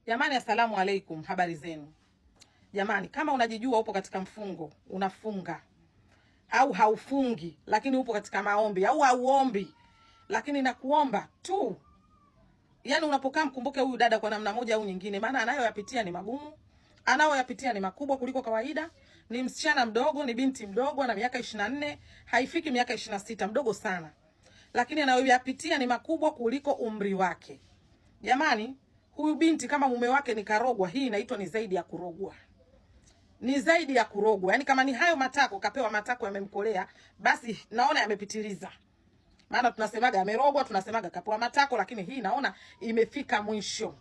Jamani, asalamu alaikum, habari zenu? Jamani, kama unajijua upo katika mfungo, unafunga au haufungi, lakini upo katika maombi au hauombi, lakini nakuomba tu, yani unapokaa mkumbuke huyu dada kwa namna moja au nyingine, maana anayoyapitia ni magumu, anayoyapitia ni makubwa kuliko kawaida. Ni msichana mdogo, ni binti mdogo, ana miaka 24, haifiki miaka 26, mdogo sana, lakini anayoyapitia ni makubwa kuliko umri wake. Jamani, huyu binti kama mume wake ni karogwa, hii inaitwa ni zaidi ya kurogwa. Ni zaidi ya kurogwa. Yaani kama ni hayo matako, kapewa matako yamemkolea, basi naona yamepitiliza. Maana tunasemaga amerogwa, tunasemaga kapewa matako, lakini hii naona imefika mwisho.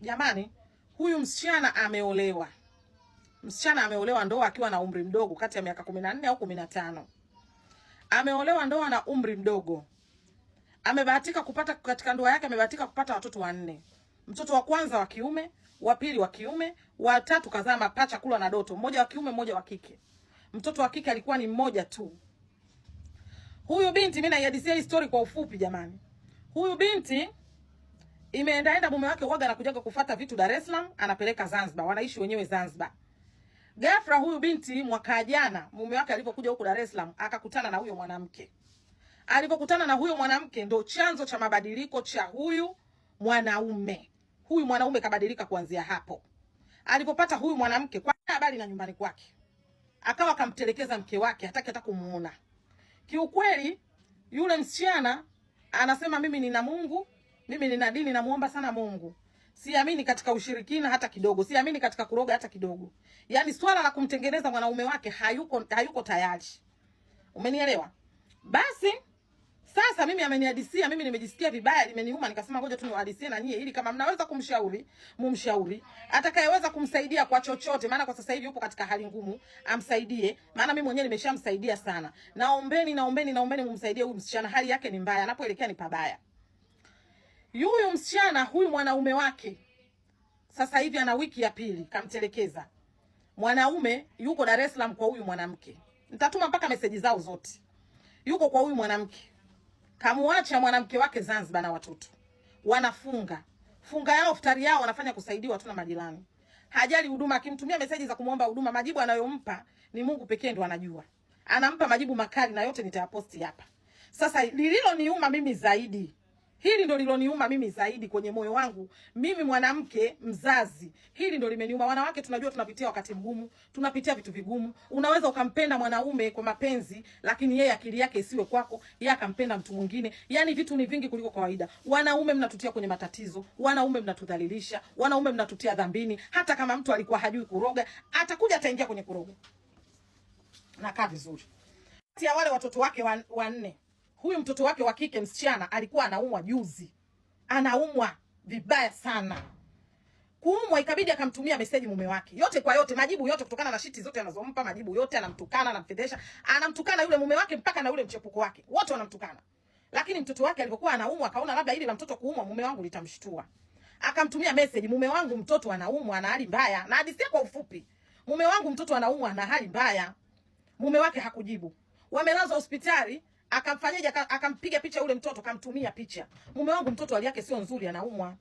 Jamani, huyu msichana ameolewa. Msichana ameolewa ndoa akiwa na umri mdogo, kati ya miaka 14 au 15. Ameolewa ndoa na umri mdogo. Amebahatika kupata katika ndoa yake, amebahatika kupata watoto 4. Mtoto wa kwanza wa kiume, wa pili wa kiume, wa tatu kazaa mapacha kula na doto, mmoja wa kiume mmoja wa kike. Mtoto wa kike alikuwa ni mmoja tu. Huyu binti, mimi naihadithia hii story kwa ufupi jamani. Huyu binti imeenda mume wake huaga na kujaga kufuata vitu Dar es Salaam, anapeleka Zanzibar, wanaishi wenyewe Zanzibar. Ghafla huyu binti mwaka jana mume wake alipokuja huko Dar es Salaam akakutana na huyo mwanamke. Alipokutana na huyo mwanamke ndo chanzo cha mabadiliko cha huyu mwanaume. Huyu mwanaume kabadilika kuanzia hapo. Alipopata huyu mwanamke kwa habari na nyumbani kwake, akawa kamtelekeza mke wake, hataki hata kumuona. Kiukweli yule msichana anasema mimi nina Mungu, mimi nina dini, namuomba sana Mungu. Siamini katika ushirikina hata kidogo, siamini katika kuroga hata kidogo. Yaani swala la kumtengeneza mwanaume wake hayuko tayari. Umenielewa? Basi sasa mimi amenihadisia, mimi nimejisikia vibaya, limeniuma, nikasema ngoja tu niwahadisie na nyie ili kama mnaweza kumshauri, mumshauri. Atakayeweza kumsaidia kwa chochote, maana kwa sasa hivi yupo katika hali ngumu, amsaidie. Maana mimi mwenyewe nimeshamsaidia sana. Naombeni mumsaidie huyu msichana, hali yake ni mbaya, anapoelekea ni pabaya. Huyu msichana, huyu mwanaume wake sasa hivi ana wiki ya pili kamtelekeza. Mwanaume yuko Dar es Salaam kwa huyu mwanamke. Nitatuma mpaka meseji zao zote. Yuko kwa huyu mwanamke. Kamuacha mwanamke wake Zanzibar na watoto. Wanafunga. Funga yao, iftari yao wanafanya kusaidiwa tu na majirani. Hajali huduma, akimtumia meseji za kumuomba huduma, majibu anayompa ni Mungu pekee ndo anajua. Anampa majibu makali na yote nitayaposti hapa. Sasa lililoniuma mimi zaidi, hili ndo liloniuma mimi zaidi kwenye moyo wangu. Mimi mwanamke mzazi, hili ndo limeniuma. Wanawake tunajua tunapitia wakati mgumu, tunapitia vitu vigumu. Unaweza ukampenda mwanaume kwa mapenzi, lakini yeye akili yake isiwe kwako, yeye akampenda mtu mwingine. Yaani vitu ni vingi kuliko kawaida. Wanaume mnatutia kwenye matatizo, wanaume mnatudhalilisha, wanaume mnatutia dhambini. Hata kama mtu alikuwa hajui kuroga, atakuja ataingia kwenye kuroga. Nakaa vizuri. Kati ya wale watoto wake 4, huyu mtoto wake wa kike msichana alikuwa anaumwa juzi. Anaumwa vibaya sana. Kuumwa ikabidi akamtumia meseji mume wake. Yote kwa yote, majibu yote kutokana na shiti zote anazompa, majibu yote anamtukana, anamfedhesha, anamtukana yule mume wake mpaka na yule mchepuko wake. Wote wanamtukana. Lakini mtoto wake alipokuwa anaumwa akaona labda hili la mtoto kuumwa mume wangu litamshtua. Akamtumia meseji, mume wangu mtoto anaumwa, ana hali mbaya. Na hadithi kwa ufupi, mume wangu mtoto anaumwa, ana hali mbaya. Mume wake hakujibu. Wamelazwa hospitali. Akamfanyaje? Akampiga picha yule mtoto, kamtumia picha. Mume wangu mtoto hali yake sio nzuri, anaumwa.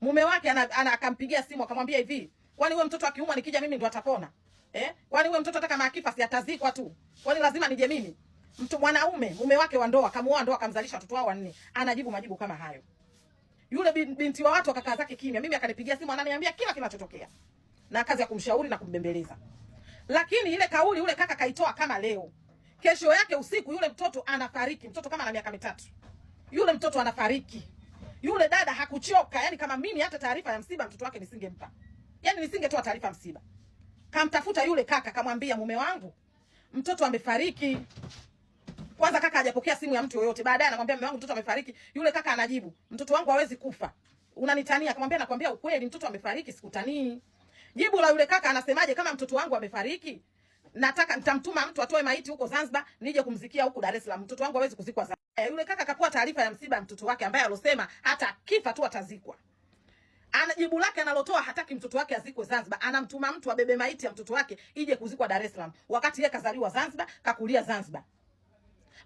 Mume wake akampigia simu akamwambia hivi, kwani wewe mtoto akiumwa nikija mimi ndo atapona? Kwani wewe mtoto hata kama akifa si atazikwa tu? Kwani lazima nije mimi? Mtu mwanaume, mume wake wa ndoa, kamuoa ndoa, akamzalisha watoto wao 4. Anajibu majibu kama hayo. Yule binti wa watu akakaa zake kimya. Mimi akanipigia simu ananiambia kila kinachotokea. Na kazi ya kumshauri na kumbembeleza. Lakini ile kauli yule kaka kaitoa kama leo. Kesho yake usiku yule mtoto anafariki. Mtoto kama ana miaka 3. Yule mtoto anafariki. Yule dada hakuchoka. Yani kama mimi hata taarifa ya msiba mtoto wake nisingempa. Yani nisingetoa taarifa ya msiba. Kamtafuta yule kaka, kamwambia mume wangu mtoto amefariki. Kwanza kaka hajapokea simu ya mtu yoyote. Baadaye anamwambia mume wangu mtoto amefariki. Yule kaka anajibu, mtoto wangu hawezi kufa. Unanitania? Akamwambia nakwambia ukweli, mtoto amefariki, sikutanii. Jibu la yule kaka anasemaje? Kama mtoto wangu amefariki, nataka nitamtuma mtu atoe maiti huko Zanzibar, nije kumzikia huko Dar es Salaam. Mtoto wangu hawezi kuzikwa Zanzibar. Yule kaka akapewa taarifa ya msiba mtoto wake ambaye alosema hata kifa tu atazikwa. Ana jibu lake analotoa, hataki mtoto wake azikwe Zanzibar. Anamtuma mtu abebe maiti ya mtoto wake ije kuzikwa Dar es Salaam. Wakati yeye kazaliwa Zanzibar, kakulia Zanzibar.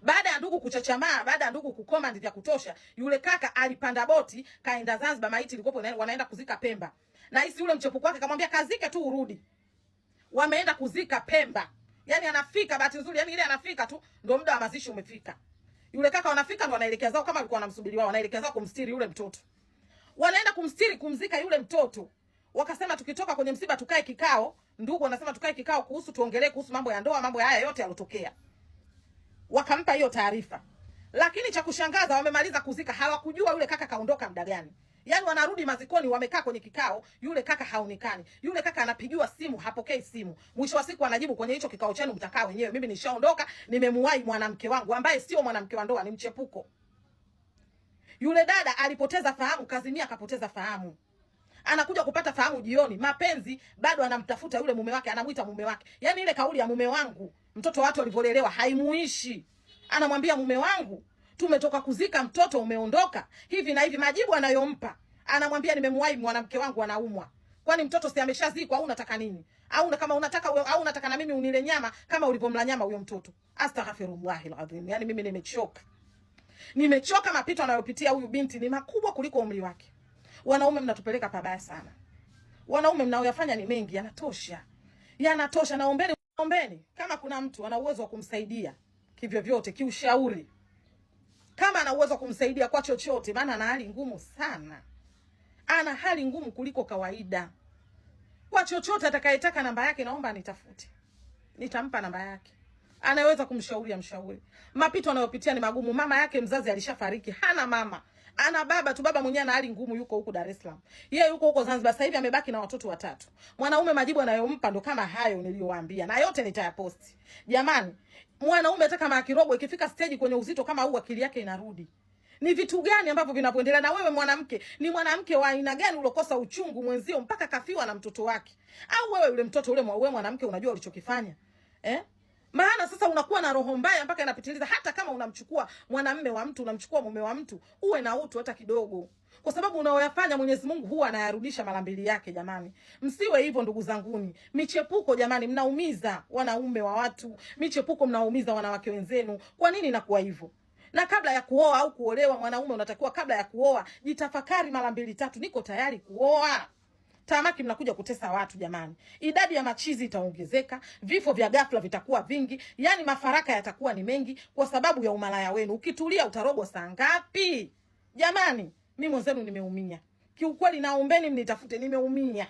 Baada ya ndugu kuchachamaa, baada ya ndugu kucommand vya kutosha, yule kaka alipanda boti kaenda Zanzibar, maiti ilikopo wanaenda kuzika Pemba. Na hisi yule mchepuko wake kamwambia kazike tu urudi. Wameenda kuzika Pemba. Yani anafika bahati nzuri, yani ile anafika tu ndio muda wa mazishi umefika. Yule kaka wanafika ndo wanaelekea zao kama alikuwa anamsubiri wao, wanaelekea zao kumstiri yule mtoto. Wanaenda kumstiri kumzika yule mtoto. Wakasema tukitoka kwenye msiba tukae kikao, ndugu wanasema tukae kikao kuhusu tuongelee kuhusu mambo ya ndoa, mambo haya yote yalotokea. Wakampa hiyo taarifa. Lakini cha kushangaza wamemaliza kuzika, hawakujua yule kaka kaondoka muda gani. Yaani wanarudi mazikoni, wamekaa kwenye kikao, yule kaka haonekani. Yule kaka anapigiwa simu, hapokei simu. Mwisho wa siku anajibu, kwenye hicho kikao chenu mtakaa wenyewe. Mimi nishaondoka, nimemuwahi mwanamke wangu ambaye sio mwanamke wa ndoa, ni mchepuko. Yule dada alipoteza fahamu, kazimia akapoteza fahamu. Anakuja kupata fahamu jioni, mapenzi bado anamtafuta yule mume wake, anamuita mume wake. Yaani ile kauli ya mume wangu, mtoto watu walivyolelewa haimuishi. Anamwambia mume wangu, tumetoka kuzika mtoto umeondoka, hivi na hivi, majibu anayompa. Anamwambia nimemuwahi mwanamke wangu anaumwa. Kwani mtoto si ameshazikwa au unataka nini? Au kama unataka na mimi unile nyama kama ulipomla nyama huyo mtoto. Astaghfirullahil azim. Yaani mimi nimechoka. Nimechoka, mapito anayopitia huyu binti ni makubwa kuliko umri wake. Wanaume mnatupeleka pabaya sana. Wanaume mnaoyafanya ni mengi, yanatosha. Yanatosha. Naombeni kama kuna mtu ana uwezo wa kumsaidia kivyo vyote, kiushauri. Kama ana uwezo wa kumsaidia kwa chochote, maana ana hali ngumu sana. Ana hali ngumu kuliko kawaida. Kwa chochote atakayetaka namba yake naomba nitafute. Nitampa namba yake. Anaweza kumshauri amshauri. Mapito anayopitia ni magumu. Mama yake mzazi alishafariki, hana mama. Ana baba tu, baba mwenyewe ana hali ngumu, yuko huko Dar es Salaam. Yeye yuko huko Zanzibar, sasa hivi amebaki na watoto 3. Mwanaume majibu anayompa ndo kama hayo niliyowaambia. Na yote nitayaposti. Jamani, mwanaume hata kama akirogo ikifika stage kwenye uzito kama huu akili yake inarudi. Ni vitu gani ambavyo vinapoendelea? Na wewe mwanamke, ni mwanamke wa aina gani ulokosa uchungu mwenzio mpaka kafiwa na mtoto wake? Au wewe yule mtoto ule, wewe mwanamke unajua ulichokifanya? Maana sasa unakuwa na roho mbaya mpaka inapitiliza. Hata kama unamchukua mwanamume wa mtu, unamchukua mume wa mtu, uwe na utu hata kidogo. Kwa sababu unaoyafanya Mwenyezi Mungu huwa anayarudisha mara mbili yake. Jamani, msiwe hivyo ndugu zanguni. Michepuko jamani, mnaumiza wanaume wa watu. Michepuko mnaumiza wanawake wenzenu. Kwa nini inakuwa hivyo? Na kabla ya kuoa au kuolewa, mwanaume unatakiwa kabla ya kuoa jitafakari mara 2-3, niko tayari kuoa. Tamaki mnakuja kutesa watu jamani. Idadi ya machizi itaongezeka, vifo vya ghafla vitakuwa vingi, yani mafaraka yatakuwa ni mengi kwa sababu ya umalaya wenu. Ukitulia utarogwa saa ngapi? Jamani, mimi mwenzenu nimeumia. Kiukweli naombeni mnitafute, nimeumia.